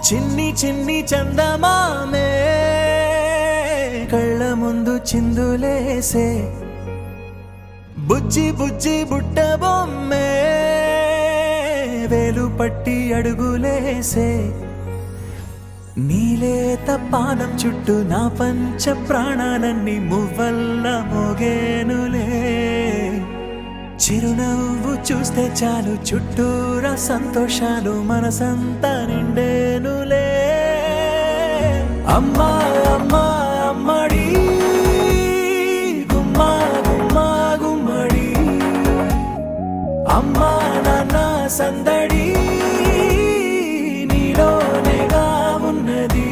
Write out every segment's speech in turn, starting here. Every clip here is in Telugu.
చిన్ని చిన్ని చందమామే కళ్ళ ముందు చిందులేసే బుజ్జి బుజ్జి బుట్ట బొమ్మే వేలు పట్టి అడుగులేసే నీలేత పానం చుట్టూ నా పంచ ప్రాణాలన్నీ మువ్వల్ల మోగేనులే చిరునవ్వు చూస్తే చాలు చుట్టూరా సంతోషాలు మనసంతా నిండేనులే అమ్మా అమ్మా అమ్మడి గుమ్మా గుమ్మా గుమ్మడి అమ్మా నాన్న సందడి నీలోనేగా ఉన్నది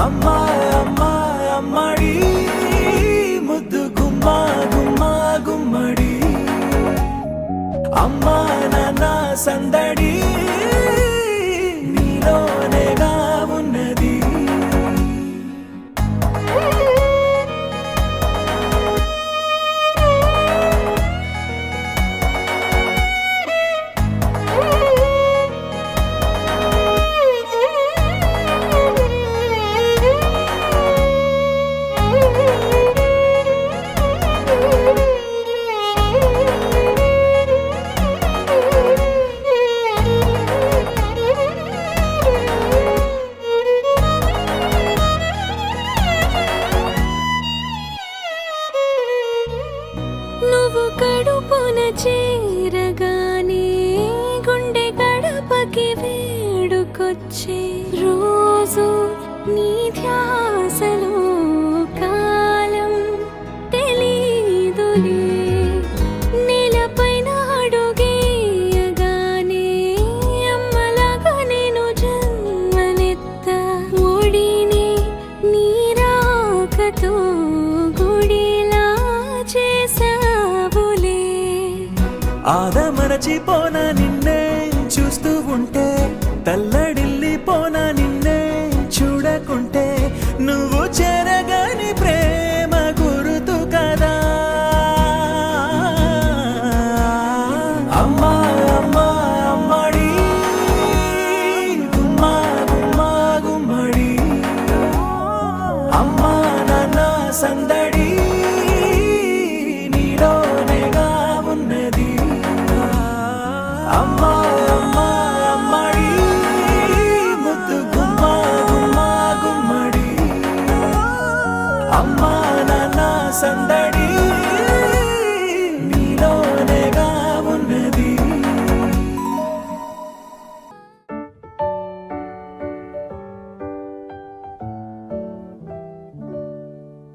అమ్మా అమ్మా అమ్మడి ముద్దు గుమ్మా గుమ్మా గుమ్మడి అమ్మా నాన్న సందడి నీలోనేగా ఉన్నది నువ్వు కడుపున చేరగానే గుండె గడపకి వేడుకొచ్చే రోజు నీ ధ్యాసలో కాలం తెలీదులే నేలపైన అడుగేయగానే అమ్మలాగా నేను జన్మనెత్త ఒడిని నీ రాకతో గుడిలా చేసావులే ఆదమరచిపోనా నిన్నే చూస్తూ ఉంటే తల్లడిల్లిపోనా నిన్నే చూడకుంటే నువ్వు చెరగని ప్రేమ గురుతు కదా అమ్మా అమ్మా అమ్మడి గుమ్మా గుమ్మా గుమ్మడి అమ్మా నాన్న సందడి నీలోనేగా ఉన్నది అమ్మా అమ్మా అమ్మడి ముద్దు గుమ్మా గుమ్మా గుమ్మడి అమ్మా నాన్న సందడి నీలోనేగా ఉన్నది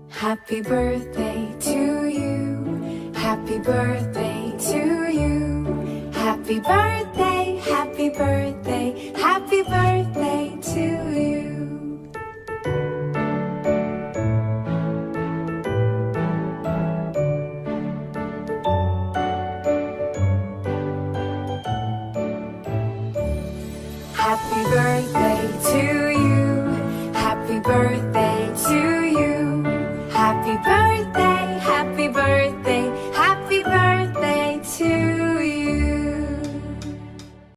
Happy birthday to you. Happy birthday to you. Happy birthday, happy birthday, happy birthday to you. Happy birthday to you. Happy birthday.